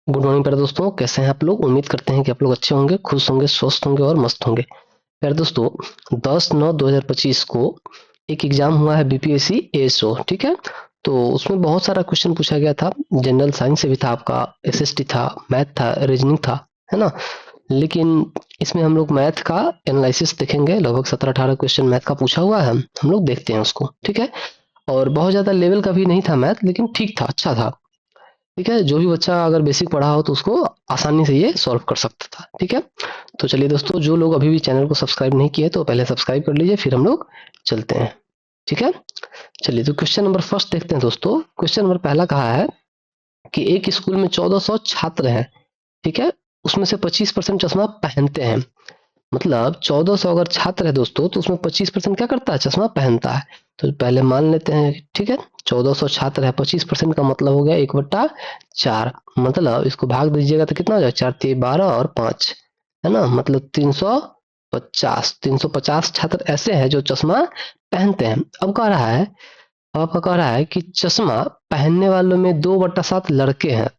Good morning प्यारे दोस्तों, कैसे हैं आप लोग। उम्मीद करते हैं कि आप लोग अच्छे होंगे, खुश होंगे, स्वस्थ होंगे और मस्त होंगे। प्यारे दोस्तों, 10/9/2025 को एक एग्जाम हुआ है बीपीएससी एएसओ, ठीक है। तो उसमें बहुत सारा क्वेश्चन पूछा गया था। जनरल साइंस से भी था, आपका एसएसटी था, मैथ था, रीजनिंग था, है ना। लेकिन इसमें हम लोग मैथ का एनालिसिस देखेंगे। लगभग 17-18 क्वेश्चन मैथ का पूछा हुआ है। हम लोग देखते हैं उसको, ठीक है। और बहुत ज्यादा लेवल का भी नहीं था मैथ, लेकिन ठीक था, अच्छा था। ठीक है, जो भी बच्चा अगर बेसिक पढ़ा हो तो उसको आसानी से ये सॉल्व कर सकता था, ठीक है। तो चलिए दोस्तों, जो लोग अभी भी चैनल को सब्सक्राइब नहीं किए तो पहले सब्सक्राइब कर लीजिए, फिर हम लोग चलते हैं, ठीक है। चलिए, तो क्वेश्चन नंबर फर्स्ट देखते हैं दोस्तों। क्वेश्चन नंबर पहला कहा है कि एक स्कूल में 1400 छात्र हैं, ठीक है। उसमें से 25% चश्मा पहनते हैं। मतलब 1400 अगर छात्र है दोस्तों, तो उसमें 25% क्या करता है, चश्मा पहनता है। तो पहले मान लेते हैं, ठीक है। 1400 छात्र है, 25% का मतलब हो गया 1/4। मतलब इसको भाग दीजिएगा तो कितना हो जाएगा, 4×3 = 12 और 5, है ना। मतलब 350 छात्र ऐसे हैं जो चश्मा पहनते हैं। अब कह रहा है, अब आपका कह रहा है कि चश्मा पहनने वालों में 2/7 लड़के हैं।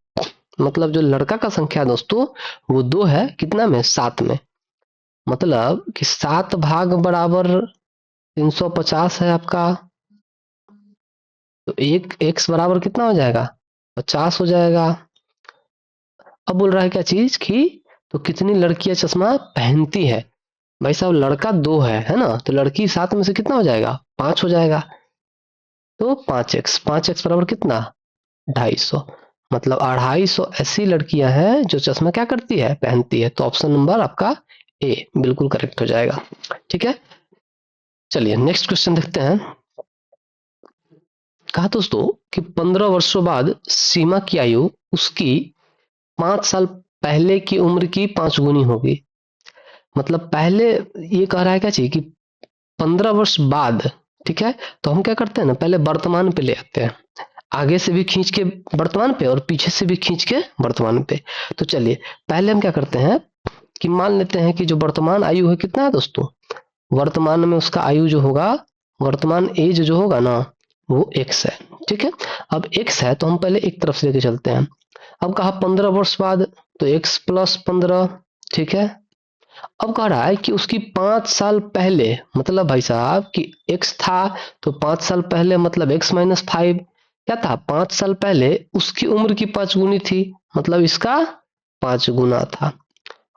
मतलब जो लड़का का संख्या है दोस्तों, वो 2 है, कितना में, 7 में। मतलब कि 7 भाग बराबर 350 है आपका। तो एक एक्स बराबर कितना हो जाएगा, 50 हो जाएगा। अब बोल रहा है क्या चीज की, तो कितनी लड़कियां चश्मा पहनती है। भाई साहब, लड़का 2 है ना। तो लड़की 7 में से कितना हो जाएगा, 5 हो जाएगा। तो 5x बराबर कितना, 250। मतलब 250 ऐसी लड़कियां हैं जो चश्मा क्या करती है, पहनती है। तो ऑप्शन नंबर आपका ए बिल्कुल करेक्ट हो जाएगा, ठीक है। चलिए नेक्स्ट क्वेश्चन देखते हैं। कहा दोस्तों कि 15 वर्षों बाद सीमा की आयु उसकी 5 साल पहले की उम्र की 5 गुनी होगी। मतलब पहले, ये कह रहा है क्या चाहिए कि 15 वर्ष बाद, ठीक है। तो हम क्या करते हैं ना, पहले वर्तमान पे ले आते हैं। आगे से भी खींच के वर्तमान पे और पीछे से भी खींच के वर्तमान पे। तो चलिए, पहले हम क्या करते हैं कि मान लेते हैं कि जो वर्तमान आयु है कितना है दोस्तों, वर्तमान में उसका आयु जो होगा, वर्तमान एज जो होगा ना, वो एक्स है, ठीक है। अब एक्स है तो हम पहले एक तरफ से लेके चलते हैं। अब कहा 15 वर्ष बाद, तो एक्स प्लस 15, ठीक है। अब कह रहा है कि उसकी 5 साल पहले, मतलब भाई साहब कि एक्स था, तो 5 साल पहले मतलब x-5 क्या था, 5 साल पहले उसकी उम्र की 5 गुनी थी। मतलब इसका 5 गुना था।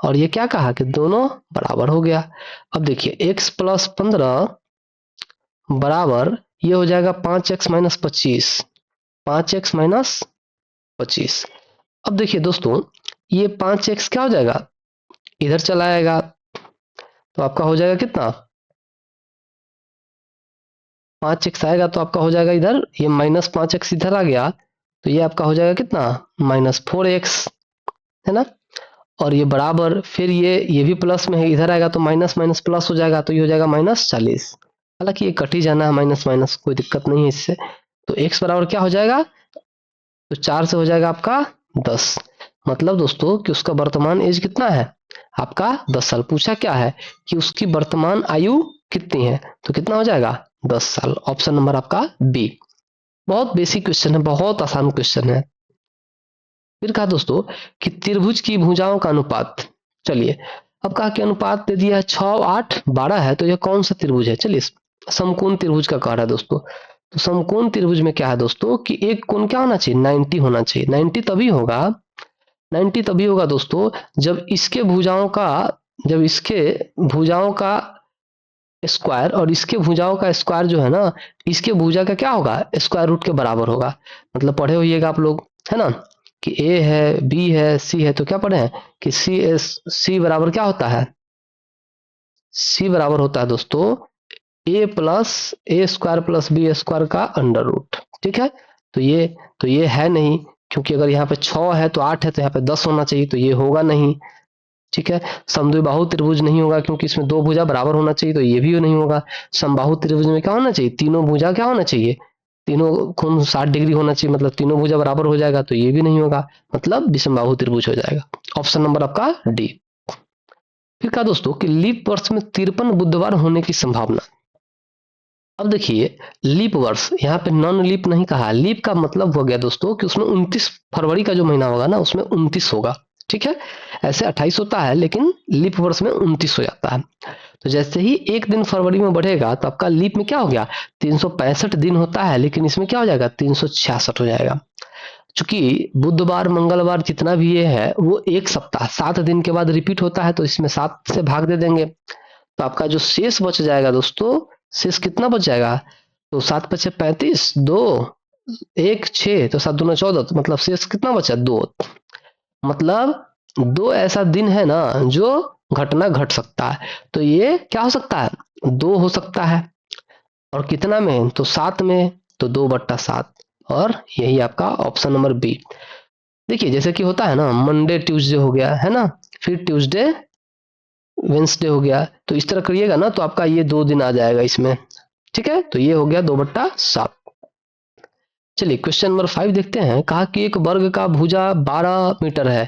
और ये क्या कहा कि दोनों बराबर हो गया। अब देखिए, x प्लस 15 बराबर, ये हो जाएगा 5x-25, 5x-25। अब देखिए दोस्तों, ये 5x क्या हो जाएगा, इधर चला आएगा। तो आपका हो जाएगा कितना, 5x आएगा तो आपका हो जाएगा इधर, ये -5x इधर आ गया। तो ये आपका हो जाएगा कितना, -4x, है ना। और ये बराबर, फिर ये भी प्लस में है, इधर आएगा तो माइनस माइनस प्लस हो जाएगा, तो ये हो जाएगा -40। हालांकि ये कट ही जाना है, माइनस माइनस कोई दिक्कत नहीं है इससे। तो x बराबर क्या हो जाएगा, तो 4 से हो जाएगा आपका 10। मतलब दोस्तों कि उसका वर्तमान एज कितना है, आपका 10 साल। पूछा क्या है कि उसकी वर्तमान आयु कितनी है, तो कितना हो जाएगा, 10 साल। ऑप्शन नंबर आपका बी। बहुत बेसिक क्वेश्चन है, बहुत आसान क्वेश्चन है। फिर कहा दोस्तों कि त्रिभुज की भुजाओं का अनुपात। चलिए, अब कहा कि अनुपात दे दिया है 6, 8, 12 है, तो यह कौन सा त्रिभुज है। चलिए, समकोण त्रिभुज का कह रहा है दोस्तों। तो समकोण त्रिभुज में क्या है दोस्तों कि एक कोण क्या होना चाहिए, 90 होना चाहिए। 90 तभी होगा दोस्तों जब इसके भुजाओं का स्क्वायर और इसके भुजाओं का स्क्वायर जो है ना, इसके भुजा का क्या होगा, स्क्वायर रूट के बराबर होगा। मतलब पढ़े होइएगा आप लोग, है ना, कि ए है, बी है, सी है, तो क्या पढ़े हैं कि सी बराबर क्या होता है, सी बराबर होता है दोस्तों a+a² + b² का अंडर रूट, ठीक है। तो ये है नहीं, क्योंकि अगर यहाँ पे 6 है तो 8 है, तो यहाँ पे 10 होना चाहिए, तो ये होगा नहीं, ठीक है। समद्विबाहु त्रिभुज नहीं होगा, क्योंकि इसमें 2 भुजा बराबर होना चाहिए, तो ये भी नहीं होगा। समबाहु त्रिभुज में क्या होना चाहिए, तीनों भुजा क्या होना चाहिए, तीनों कोण 60 डिग्री होना चाहिए, मतलब तीनों भुजा बराबर हो जाएगा, तो ये भी नहीं होगा। मतलब विषमबाहु त्रिभुज हो जाएगा। ऑप्शन नंबर आपका डी। फिर कहा दोस्तों कि लीप वर्ष में 53 बुधवार होने की संभावना। अब देखिए लीप वर्ष, यहाँ पे नॉन लीप नहीं कहा। लीप का मतलब हो गया दोस्तों कि उसमें 29 फरवरी का जो महीना होगा ना उसमें 29 होगा, ठीक है। ऐसे 28 होता है लेकिन लीप वर्ष में 29 हो जाता है। तो जैसे ही एक दिन फरवरी में बढ़ेगा तो आपका लीप में क्या हो गया, 365 दिन होता है लेकिन इसमें क्या हो जाएगा, 366 हो जाएगा। चूंकि बुधवार मंगलवार जितना भी ये है वो एक सप्ताह 7 दिन के बाद रिपीट होता है, तो इसमें 7 से भाग दे देंगे तो आपका जो शेष बच जाएगा दोस्तों, शेष कितना बच जाएगा, तो 7 पचे 35, 2 1 6, तो 7 दूना 14, तो मतलब शेष कितना बचा, 2। मतलब 2 ऐसा दिन है ना जो घटना घट सकता है, तो ये क्या हो सकता है, 2 हो सकता है। और कितना में, तो 7 में, तो 2/7, और यही आपका ऑप्शन नंबर बी। देखिए जैसे कि होता है ना, मंडे ट्यूसडे हो गया है ना, फिर ट्यूसडे वेंसडे हो गया, तो इस तरह करिएगा ना तो आपका ये 2 दिन आ जाएगा इसमें, ठीक है। तो ये हो गया 2/7। चलिए क्वेश्चन नंबर 5 देखते हैं। कहा कि एक वर्ग का भुजा 12 मीटर है।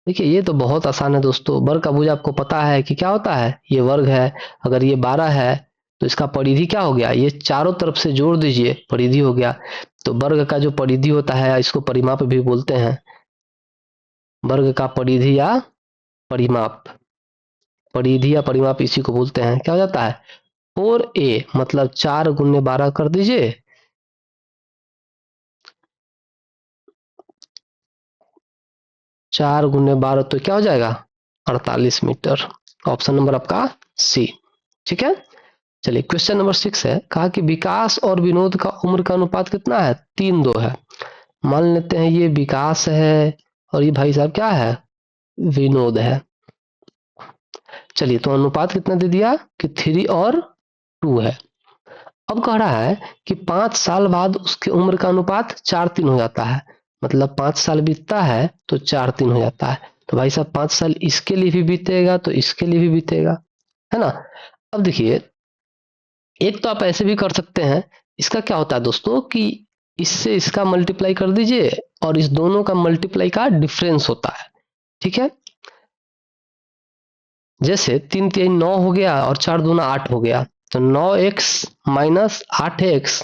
देखिए ये तो बहुत आसान है दोस्तों, वर्ग का भुजा आपको पता है कि क्या होता है, ये वर्ग है। अगर ये 12 है तो इसका परिधि क्या हो गया, ये चारों तरफ से जोड़ दीजिए, परिधि हो गया। तो वर्ग का जो परिधि होता है इसको परिमाप भी बोलते हैं, वर्ग का परिधि या परिमाप, परिधि या परिमाप इसी को बोलते हैं। क्या हो जाता है, 4a, मतलब 4 गुने 12 कर दीजिए, 4 गुने 12 तो क्या हो जाएगा, 48 मीटर। ऑप्शन नंबर आपका सी, ठीक है। चलिए क्वेश्चन नंबर 6 है। कहा कि विकास और विनोद का उम्र का अनुपात कितना है, 3:2 है। मान लेते हैं ये विकास है और ये भाई साहब क्या है, विनोद है। चलिए तो अनुपात कितना दे दिया कि 3:2 है। अब कह रहा है कि 5 साल बाद उसकी उम्र का अनुपात 4:3 हो जाता है, मतलब 5 साल बीतता है तो 4:3 हो जाता है। तो भाई साहब 5 साल इसके लिए भी बीतेगा तो इसके लिए भी बीतेगा, है ना। अब देखिए एक तो आप ऐसे भी कर सकते हैं, इसका क्या होता है दोस्तों कि इससे इसका मल्टीप्लाई कर दीजिए और इस दोनों का मल्टीप्लाई का डिफरेंस होता है, ठीक है। जैसे 3×3 9 हो गया और 4×2 8 हो गया, तो 9x माइनस 8x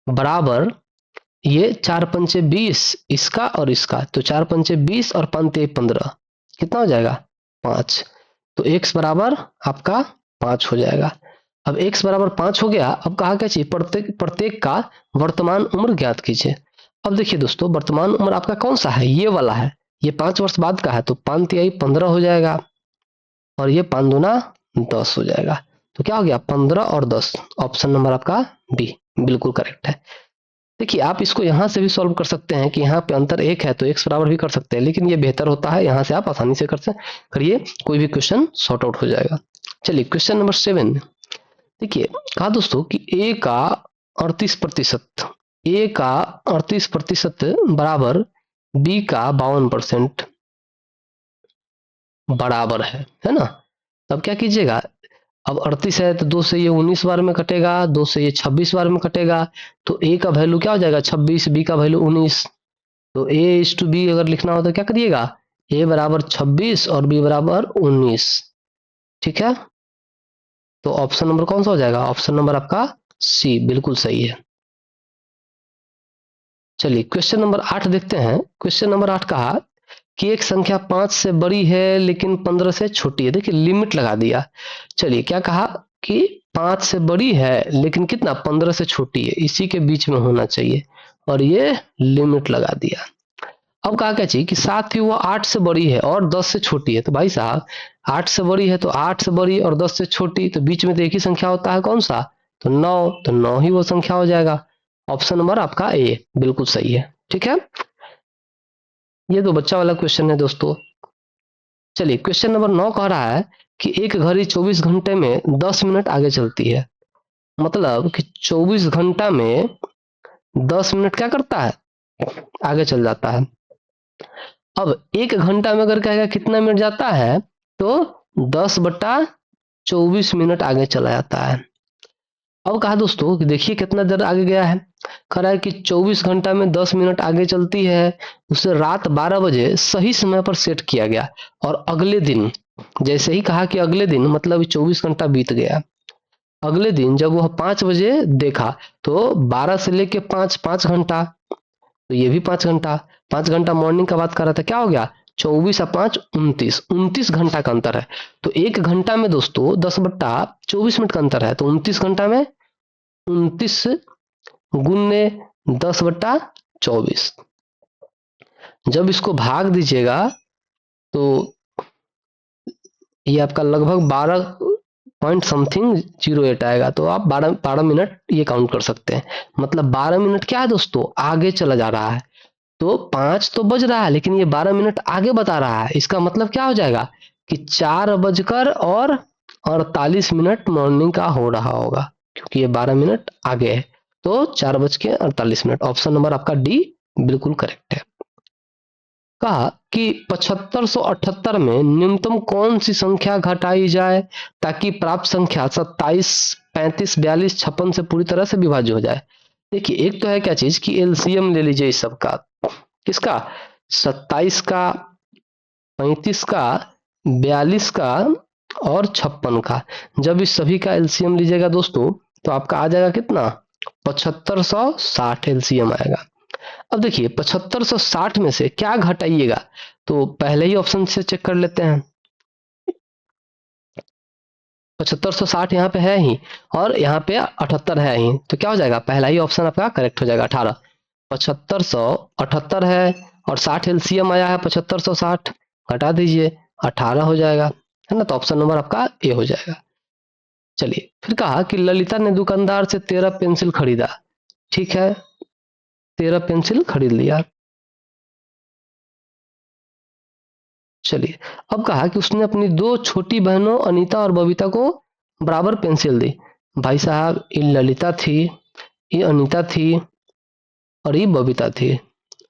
बराबर ये 4×5 20, इसका और इसका, तो 4×5 20 और 5×3 15, कितना हो जाएगा 5। तो x बराबर आपका 5 हो जाएगा। अब x बराबर 5 हो गया। अब कहा क्या चाहिए, प्रत्येक प्रत्येक का वर्तमान उम्र ज्ञात कीजिए। अब देखिए दोस्तों वर्तमान उम्र आपका कौन सा है, ये वाला है, ये 5 वर्ष बाद का है, तो 5×3 15 हो जाएगा और ये 5×2 10 हो जाएगा। तो क्या हो गया 15 और 10, ऑप्शन नंबर आपका बी बिल्कुल करेक्ट है। देखिए आप इसको यहां से भी सॉल्व कर सकते हैं कि यहाँ पे अंतर 1 है तो x बराबर भी कर सकते हैं, लेकिन ये बेहतर होता है, यहाँ से आप आसानी से करिए, कोई भी क्वेश्चन सॉर्ट आउट हो जाएगा। चलिए क्वेश्चन नंबर 7 देखिए। कहा दोस्तों कि a का 38%, a का 38% बराबर b का 52% बराबर है ना। तब क्या कीजिएगा, अब 38 है तो 2 से ये 19 बार में कटेगा, 2 से ये 26 बार में कटेगा, तो a का वैल्यू क्या हो जाएगा 26, b का वैल्यू 19। तो a/b अगर लिखना हो तो क्या करिएगा, a बराबर 26 और b बराबर 19, ठीक है। तो ऑप्शन नंबर कौन सा हो जाएगा, ऑप्शन नंबर आपका सी बिल्कुल सही है। चलिए क्वेश्चन नंबर 8 देखते हैं। क्वेश्चन नंबर 8 कहा कि एक संख्या 5 से बड़ी है लेकिन 15 से छोटी है। देखिए लिमिट लगा दिया। चलिए क्या कहा कि 5 से बड़ी है लेकिन कितना 15 से छोटी है, इसी के बीच में होना चाहिए, और ये लिमिट लगा दिया। अब कहा क्या चाहिए कि साथ ही वो 8 से बड़ी है और 10 से छोटी है। तो भाई साहब 8 से बड़ी है तो 8 से बड़ी और 10 से छोटी, तो बीच में तो एक ही संख्या होता है, कौन सा, तो 9, तो 9 ही वो संख्या हो जाएगा। ऑप्शन नंबर आपका ए बिल्कुल सही है, ठीक है। ये तो बच्चा वाला क्वेश्चन है दोस्तों। चलिए क्वेश्चन नंबर 9 कह रहा है कि एक घड़ी 24 घंटे में 10 मिनट आगे चलती है। मतलब कि 24 घंटा में 10 मिनट क्या करता है, आगे चल जाता है। अब एक घंटा में अगर कहेगा कितना मिनट जाता है, तो 10/24 मिनट आगे चला जाता है। अब कहा दोस्तों कि देखिए कितना देर आगे गया है। कह रहा है कि 24 घंटा में 10 मिनट आगे चलती है, उसे रात 12 बजे सही समय पर सेट किया गया, और अगले दिन, जैसे ही कहा कि अगले दिन मतलब 24 घंटा बीत गया, अगले दिन जब वह 5 बजे देखा तो 12 से लेके 5 5 घंटा, तो ये भी 5 घंटा, 5 घंटा मॉर्निंग का बात कर रहा था, क्या हो गया 24 और 5 29, 29 घंटा का अंतर है। तो एक घंटा में दोस्तों 10/24 मिनट का अंतर है, तो 29 घंटा में 29 गुने 10/24, जब इसको भाग दीजिएगा तो ये आपका लगभग 12 पॉइंट समथिंग 08 आएगा। तो आप 12 मिनट ये काउंट कर सकते हैं। मतलब 12 मिनट क्या है दोस्तों, आगे चला जा रहा है। तो 5 तो बज रहा है लेकिन ये 12 मिनट आगे बता रहा है। इसका मतलब क्या हो जाएगा कि 4:48 मॉर्निंग का हो रहा होगा, क्योंकि ये 12 मिनट आगे है। तो 4:48। ऑप्शन नंबर आपका डी बिल्कुल करेक्ट है। कहा कि 7578 में न्यूनतम कौन सी संख्या घटाई जाए ताकि प्राप्त संख्या 27, 35, 42, 56 से पूरी तरह से विभाज्य हो जाए। देखिए, एक तो है क्या चीज कि एलसीएम ले लीजिए इस सब का, किसका, 27 का, 35 का, 42 का और 56 का। जब इस सभी का एलसीएम लीजिएगा दोस्तों तो आपका आ जाएगा कितना, 7560 एलसीएम आएगा। अब देखिए 7560 में से क्या घटाइएगा, तो पहले ही ऑप्शन से चेक कर लेते हैं। 7560 यहाँ पे है ही और यहाँ पे 78 है ही, तो क्या हो जाएगा, पहला ही ऑप्शन आपका करेक्ट हो जाएगा 18। 7578 है और 60 एलसीएम आया है 7560, घटा दीजिए 18 हो जाएगा, है ना। तो ऑप्शन नंबर आपका ए हो जाएगा। चलिए, फिर कहा कि ललिता ने दुकानदार से 13 पेंसिल खरीदा। ठीक है, 13 पेंसिल खरीद लिया। चलिए, अब कहा कि उसने अपनी 2 छोटी बहनों अनीता और बबीता को बराबर पेंसिल दी। भाई साहब, ये ललिता थी, ये अनीता थी और ये बबीता थी।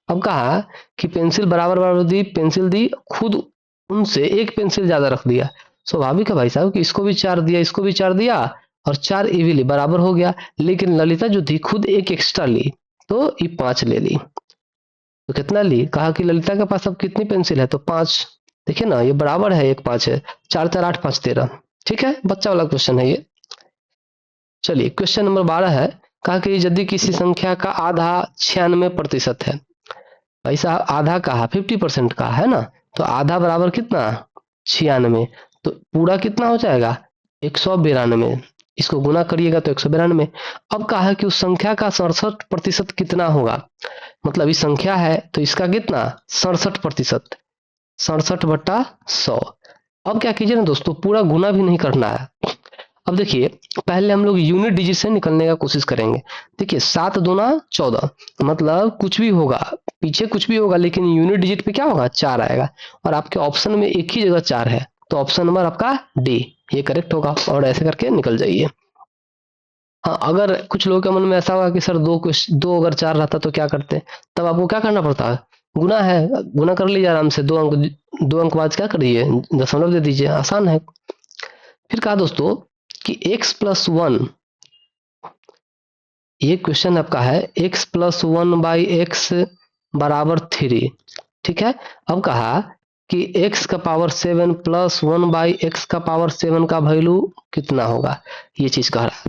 अब कहा कि पेंसिल बराबर बराबर दी, पेंसिल दी, खुद उनसे एक पेंसिल ज्यादा रख दिया। स्वाभाविक है भाई साहब कि इसको भी 4 दिया, इसको भी 4 दिया और 4 ये भी ली, बराबर हो गया। लेकिन ललिता जो थी खुद एक एक्स्ट्रा ली, तो ये 5 ले ली। तो कितना ली, कहा कि ललिता के पास अब कितनी पेंसिल है, तो 5। देखिए ना, ये बराबर है, 1 5 है, 4 4 8 5 13। ठीक है, बच्चा वाला क्वेश्चन है ये। चलिए, क्वेश्चन नंबर 12 है। कहा कि यदि किसी संख्या का आधा 96% है। भाई साहब, आधा कहा 50% का है ना, तो आधा बराबर कितना, 96, तो पूरा कितना हो जाएगा 192। इसको गुना करिएगा तो 192। अब कहा कि उस संख्या का 67% कितना होगा। मतलब ये संख्या है तो इसका कितना 67%, 67/100। अब क्या कीजिए ना दोस्तों, पूरा गुना भी नहीं करना है। अब देखिए, पहले हम लोग यूनिट डिजिट से निकलने का कोशिश करेंगे। देखिए, 7 दूना 14, मतलब कुछ भी होगा, पीछे कुछ भी होगा, लेकिन यूनिट डिजिट पे क्या होगा 4 आएगा। और आपके ऑप्शन में एक ही जगह 4 है, तो ऑप्शन नंबर आपका डी ये करेक्ट होगा। और ऐसे करके निकल जाइए। हाँ, अगर कुछ लोगों के मन में ऐसा होगा कि सर दो अगर 4 रहता तो क्या करते, तब आपको क्या करना पड़ता है, गुना है, गुना कर लीजिए आराम से। 2 अंक बाद क्या करिए, दशमलव दे दीजिए, आसान है। फिर कहा दोस्तों कि x+1, ये क्वेश्चन आपका है, x+1/x बराबर 3। ठीक है, अब कहा कि x का पावर 7 प्लस 1/x का पावर 7 का वैल्यू कितना होगा, ये चीज कह रहा है।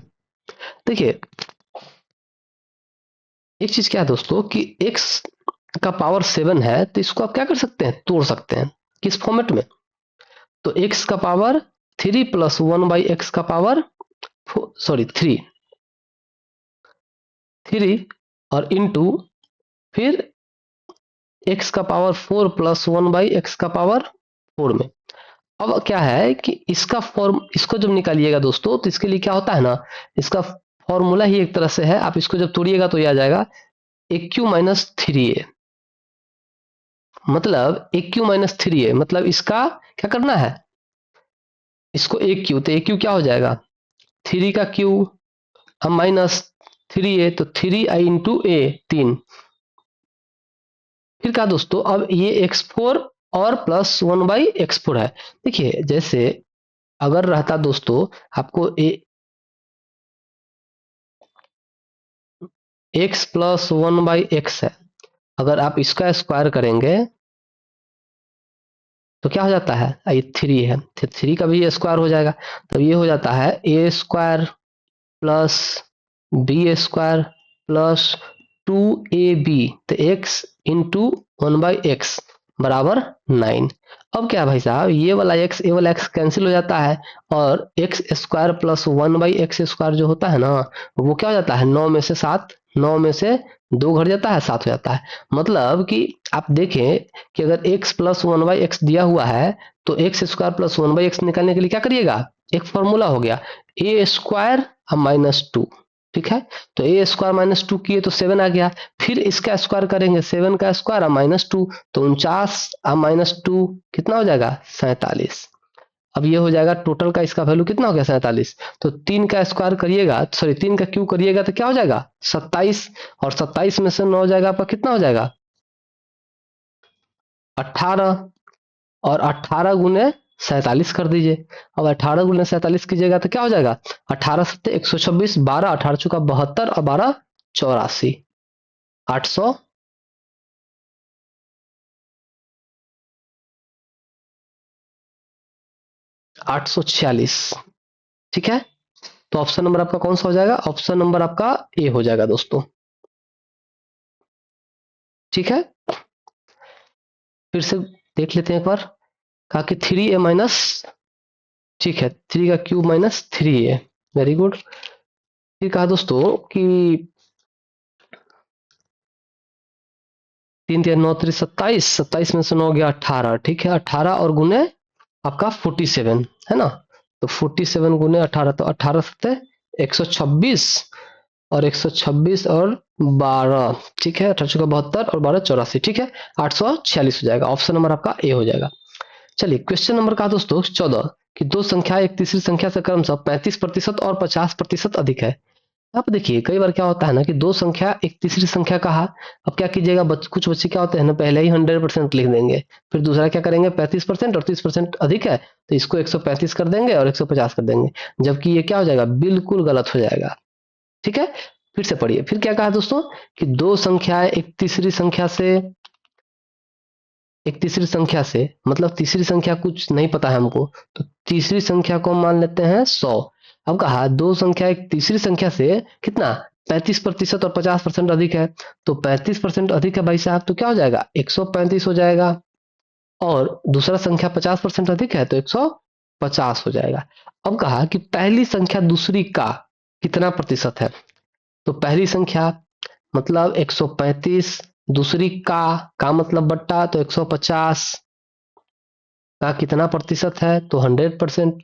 देखिए, एक चीज क्या है दोस्तों कि x का पावर 7 है, तो इसको आप क्या कर सकते हैं, तोड़ सकते हैं। किस फॉर्मेट में, तो x का पावर 3 प्लस 1/x का पावर 3 और इंटू फिर x का पावर 4 प्लस 1/x का पावर 4 में। अब क्या है कि इसको जब निकालिएगा दोस्तों, तो इसके लिए क्या होता है ना, इसका फॉर्मूला ही एक तरह से है। आप इसको जब तोड़िएगा तो ये आ जाएगा AQ-3A, मतलब AQ-3A, मतलब इसका क्या करना है, इसको AQ, तो AQ क्या हो जाएगा 3 का Q, हम -3A, तो 3I इंटू A 3। फिर कहा दोस्तों, अब ये x4 और प्लस 1/x4 है। देखिए, जैसे अगर रहता दोस्तों आपको x प्लस 1/x है, अगर आप इसका स्क्वायर करेंगे तो क्या हो जाता है, ये 3 है, तो 3 का भी स्क्वायर हो जाएगा, तो ये हो जाता है a² plus B square plus 2ab, तो x इंटू 1/x बराबर 9। अब क्या भाई साहब, ये वाला x कैंसिल हो जाता है और x square plus 1/x square जो होता है ना, वो क्या हो जाता है, 9 में से 7, 9 में से 2 घट जाता है, 7 हो जाता है। मतलब कि आप देखें कि अगर x प्लस 1/x दिया हुआ है तो एक्स स्क्वायर प्लस 1/x निकालने के लिए क्या करिएगा, एक फॉर्मूला हो गया ए स्क्वायर -2, ठीक है। तो ए स्क्वायर -2 किए तो 7 आ गया, फिर इसका स्क्वायर करेंगे, 7 का स्क्वायर -2 तो 49 कितना हो जाएगा, 47। अब ये हो जाएगा टोटल का, इसका वैल्यू कितना हो गया, 47। तो 3 का स्क्वायर करिएगा, सॉरी 3 का क्यूब करिएगा तो क्या हो जाएगा, 27। और 27 में से 9 हो जाएगा आपका, कितना हो जाएगा, 18। और 18 गुने 47 कर दीजिए। अब 18 गुने 47 कीजिएगा तो क्या हो जाएगा, 18 सत्ते 126, 12 18 चौका 72 और 12 84, 800 846, ठीक है। तो ऑप्शन नंबर आपका कौन सा हो जाएगा, ऑप्शन नंबर आपका ए हो जाएगा दोस्तों, ठीक है। फिर से देख लेते हैं एक बार, कहा कि 3a माइनस, ठीक है, 3 का cube minus 3a, very good. फिर कहा दोस्तों कि 3 3 9 3 27, 27 में से 9 गया 18, ठीक है, 18 और गुने आपका 47 है ना, तो 47 गुने 18 तो 18 सत्ते 126 और 126 और 12, ठीक है, 18 का 72 और 12 84, ठीक है, 846 हो जाएगा। ऑप्शन नंबर आपका ए हो जाएगा। चलिए क्वेश्चन नंबर का दोस्तों 14, कि दो संख्या एक तीसरी संख्या से क्रमशः 35% और 50% अधिक है। आप देखिए कई बार क्या होता है ना, कि दो संख्या एक तीसरी संख्या कहा, अब क्या कीजिएगा, कुछ बच्चे क्या होते हैं ना, पहले ही 100% लिख देंगे, फिर दूसरा क्या करेंगे, 35% और 30% अधिक है तो इसको 135 कर देंगे और 150 कर देंगे, जबकि ये क्या हो जाएगा, बिल्कुल गलत हो जाएगा, ठीक है। फिर से पढ़िए, फिर क्या कहा दोस्तों, कि दो संख्याएं एक तीसरी संख्या से, मतलब तीसरी संख्या कुछ नहीं पता है हमको, तो तीसरी संख्या को मान लेते हैं 100। अब कहा दो संख्या एक तीसरी संख्या से कितना, 35% और 50% अधिक है, तो 35% अधिक है भाई साहब, तो क्या हो जाएगा, 135 हो जाएगा। और दूसरा संख्या 50% अधिक है तो 150 हो जाएगा। अब कहा कि पहली संख्या दूसरी का कितना प्रतिशत है, तो पहली संख्या मतलब 135, दूसरी का मतलब बट्टा, तो 150 का कितना प्रतिशत है, तो 100%।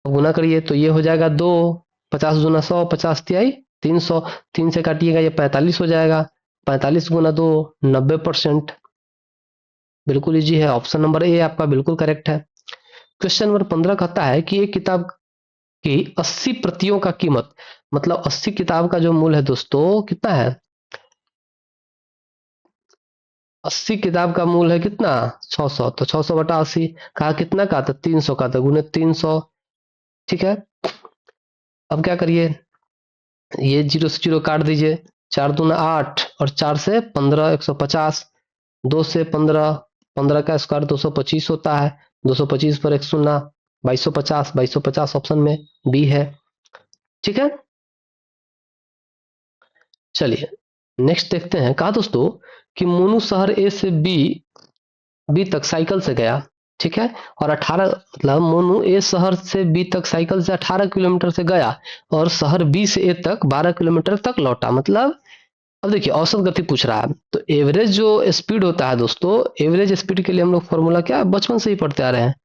गुना करिए तो ये हो जाएगा 2, 50 गुना 100, 50 तिहाई 300, 3 से काटिएगा ये 45 हो जाएगा, 45 गुना 2 90%। बिल्कुल इजी है, ऑप्शन नंबर ए आपका बिल्कुल करेक्ट है। क्वेश्चन नंबर 15 कहता है कि एक किताब की 80 प्रतियों का कीमत, मतलब 80 किताब का जो मूल्य है दोस्तों कितना है, 80 किताब का मूल्य है कितना, 600, तो 600 बटा 80, कहा कितना का, तो 300 का, तो गुने 300, ठीक है। अब क्या करिए, ये 0 से 0 काट दीजिए, 4 दूना 8 और 4 से 15, 150, 2 से 15, 15 का स्क्वायर 225 होता है, 225 पर एक शून्य, 2250, 2250 ऑप्शन में बी है, ठीक है। चलिए नेक्स्ट देखते हैं, कहा दोस्तों कि मोनू शहर ए से बी तक साइकिल से गया, ठीक है, और 18, मतलब मोनू ए शहर से बी तक साइकिल से 18 किलोमीटर से गया और शहर बी से ए तक 12 किलोमीटर तक लौटा, मतलब अब देखिए औसत गति पूछ रहा है, तो एवरेज जो स्पीड होता है दोस्तों, एवरेज स्पीड के लिए हम लोग फॉर्मूला क्या बचपन से ही पढ़ते आ रहे हैं,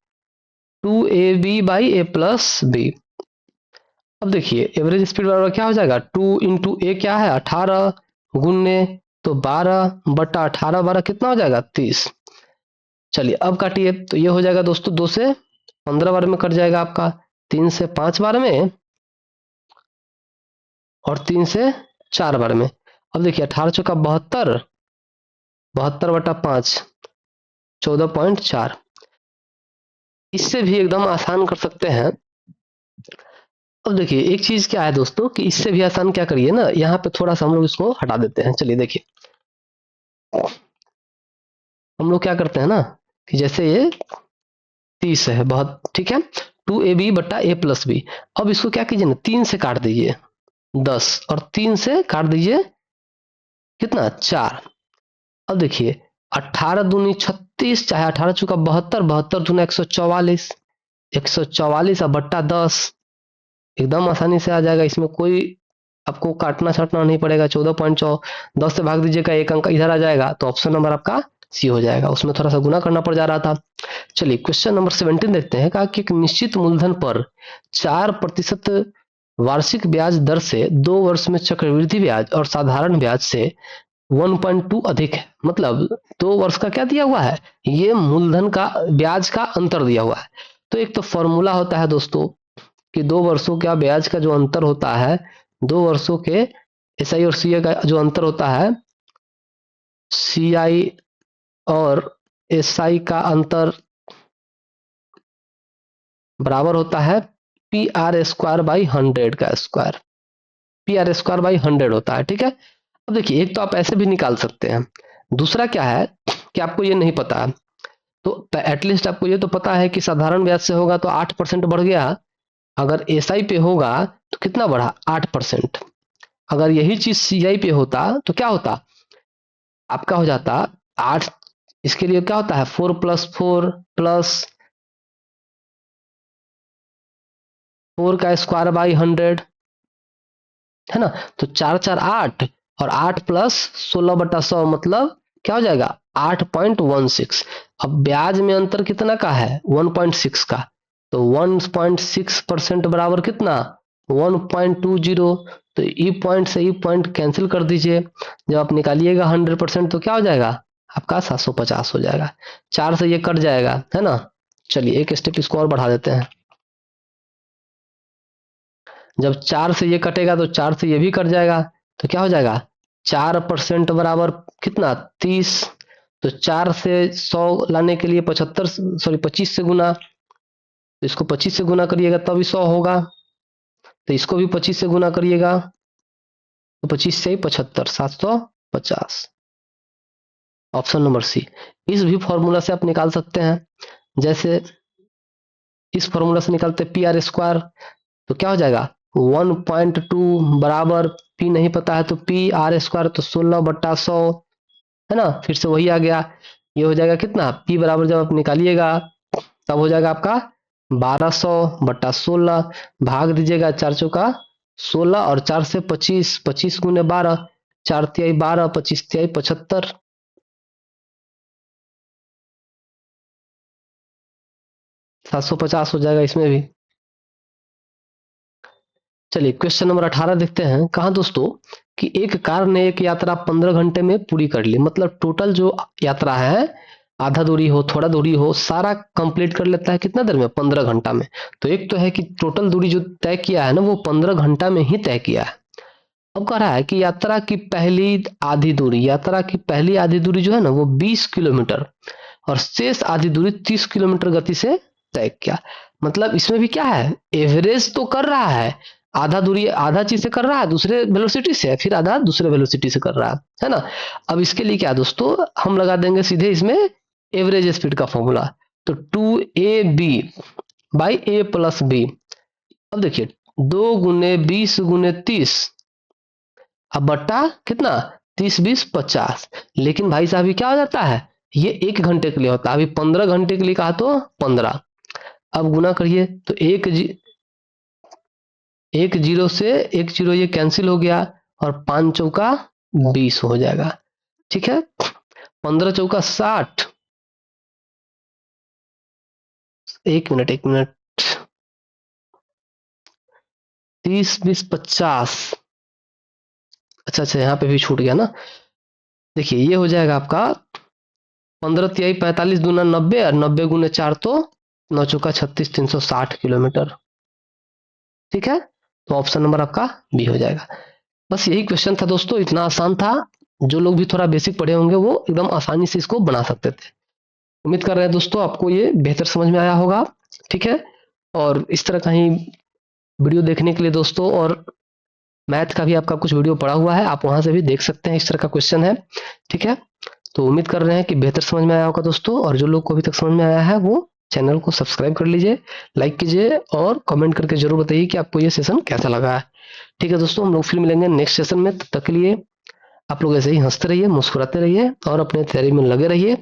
2ab/a+b। अब देखिए एवरेज स्पीड बराबर क्या हो जाएगा, 2 × a क्या है 18 गुने, तो 12 बटा 18, 12 कितना हो जाएगा 30। चलिए अब काटिए तो ये हो जाएगा दोस्तों, 2 से 15 बार में कट जाएगा आपका, 3 से 5 बार में और 3 से 4 बार में। अब देखिए 18 चौका 72, 72 बटा 5 14.4। इससे भी एकदम आसान कर सकते हैं। अब देखिए एक चीज क्या है दोस्तों, कि इससे भी आसान क्या करिए ना, यहाँ पे थोड़ा सा हम लोग इसको हटा देते हैं। चलिए देखिए हम लोग क्या करते हैं ना, कि जैसे ये 30 है बहुत, ठीक है, 2ab बट्टा a प्लस बी। अब इसको क्या कीजिए ना, 3 से काट दीजिए 10 और 3 से काट दीजिए कितना 4। अब देखिए 18 दूनी 36, चाहे 18 चौका 72, 72 दूना 144, 144 और बट्टा 10, एकदम आसानी से आ जाएगा। इसमें कोई आपको काटना छाटना नहीं पड़ेगा। 14.4 10 से भाग दीजिएगा, एक अंक इधर आ जाएगा, तो ऑप्शन नंबर आपका सी हो जाएगा। उसमें थोड़ा सा गुना करना पड़ जा रहा था। चलिए क्वेश्चन नंबर 17 देखते हैं। कहा कि एक निश्चित मूलधन पर 4% वार्षिक ब्याज दर से 2 वर्ष में चक्रवृद्धि ब्याज और साधारण ब्याज से 1.2 अधिक है। मतलब 2 वर्ष का क्या दिया हुआ है, ये मूलधन का ब्याज का अंतर दिया हुआ है। तो एक तो फॉर्मूला होता है दोस्तों कि 2 वर्षों का ब्याज का जो अंतर होता है, 2 वर्षों के एसआई और सीआई का जो अंतर होता है, सीआई और एसआई का अंतर बराबर होता है पी आर स्क्वायर बाई 100 का square. P R square by 100 होता है, ठीक है। अब देखिए एक तो आप ऐसे भी निकाल सकते हैं, दूसरा क्या है कि आपको ये नहीं पता है तो एटलीस्ट आपको ये तो पता है कि साधारण ब्याज से होगा तो 8% बढ़ गया, अगर एसआई पे होगा तो कितना बढ़ा 8%। अगर यही चीज सीआई पे होता तो क्या होता, आपका हो जाता 8। इसके लिए क्या होता है 4 + 4 + 4 का स्क्वायर बाई 100 है ना। तो 4 4 8 और 8 + 16/100 मतलब क्या हो जाएगा 8.16। अब ब्याज में अंतर कितना का है 1.6 का, तो 1.6% बराबर कितना 1.20। तो ई पॉइंट से ई पॉइंट कैंसिल कर दीजिए, जब आप निकालिएगा 100% तो क्या हो जाएगा आपका 750 हो जाएगा। 4 से ये कट जाएगा है ना। चलिए एक स्टेप इसको और बढ़ा देते हैं। जब 4 से ये कटेगा तो 4 से ये भी कट जाएगा, तो क्या हो जाएगा 4% बराबर कितना 30। तो 4 से 100 लाने के लिए 25 से गुना, तो इसको 25 से गुना करिएगा तभी 100 होगा। तो इसको भी 25 से गुना करिएगा तो 25 से 75 750। Option number C. इस भी फॉर्मूला से आप निकाल सकते हैं, जैसे इस फॉर्मूला से निकालते पी आर स्क्वायर, तो क्या हो जाएगा 1.2 बराबर पी नहीं पता है तो पी आर स्क्वायर, तो 16/100 है ना। फिर से वही आ गया, ये हो जाएगा कितना पी बराबर जब आप निकालिएगा तब हो जाएगा आपका 1200/16। भाग दीजिएगा 4 चौका 16 और 4 से 25, 25 गुने 12, 4 तिहाई 12, 25 तिहाई 75। 750 हो जाएगा इसमें भी। चलिए क्वेश्चन नंबर 18 देखते हैं। कहा दोस्तों कि एक कार ने एक यात्रा 15 घंटे में पूरी कर ली। मतलब टोटल जो यात्रा है, आधा दूरी हो थोड़ा दूरी हो, सारा कंप्लीट कर लेता है कितना देर में 15 घंटा में। तो एक तो है कि टोटल दूरी जो तय किया है ना वो 15 घंटा में ही तय किया है। अब कह रहा है कि यात्रा की पहली आधी दूरी, यात्रा की पहली आधी दूरी जो है ना वो 20 किलोमीटर और शेष आधी दूरी 30 किलोमीटर गति से तय किया। मतलब इसमें भी क्या है एवरेज तो कर रहा है, आधा दूरी आधा चीज से कर रहा है दूसरे वेलोसिटी से, फिर आधा दूसरे वेलोसिटी से कर रहा है ना। अब इसके लिए क्या दोस्तों हम लगा देंगे सीधे इसमें एवरेज स्पीड का फॉर्मूला, तो 2ab by a plus B. अब देखिए 2 गुने 20 गुने 30 अब बट्टा कितना 30 20 50। लेकिन भाई साहब ये क्या हो जाता है ये 1 घंटे के लिए होता है, अभी 15 घंटे के लिए कहा तो 15। अब गुना करिए तो एक जीरो से एक जीरो ये कैंसिल हो गया और 5 चौका 20 हो जाएगा, ठीक है। 15 चौका 60, एक मिनट 30 20 50। अच्छा यहाँ पे भी छूट गया ना। देखिए ये हो जाएगा आपका 15 तिहाई 45 दूना 90 और 90 गुने 4 तो 9 चौका 36 360 किलोमीटर, ठीक है। तो ऑप्शन नंबर आपका बी हो जाएगा। बस यही क्वेश्चन था दोस्तों, इतना आसान था। जो लोग भी थोड़ा बेसिक पढ़े होंगे वो एकदम आसानी से इसको बना सकते थे। उम्मीद कर रहे हैं दोस्तों आपको ये बेहतर समझ में आया होगा, ठीक है। और इस तरह का ही वीडियो देखने के लिए दोस्तों, और मैथ का भी आपका कुछ वीडियो पड़ा हुआ है, आप वहां से भी देख सकते हैं। इस तरह का क्वेश्चन है, ठीक है। तो उम्मीद कर रहे हैं कि बेहतर समझ में आया होगा दोस्तों, और जो लोग को अभी तक समझ में आया है वो चैनल को सब्सक्राइब कर लीजिए, लाइक कीजिए और कमेंट करके जरूर बताइए कि आपको ये सेशन कैसा लगा है। ठीक है दोस्तों, हम लोग फिर मिलेंगे नेक्स्ट सेशन में। तब तक के लिए आप लोग ऐसे ही हंसते रहिए, मुस्कुराते रहिए और अपने तैयारी में लगे रहिए।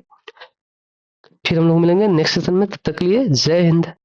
फिर हम लोग मिलेंगे नेक्स्ट सेशन में, तब तक के लिए जय हिंद।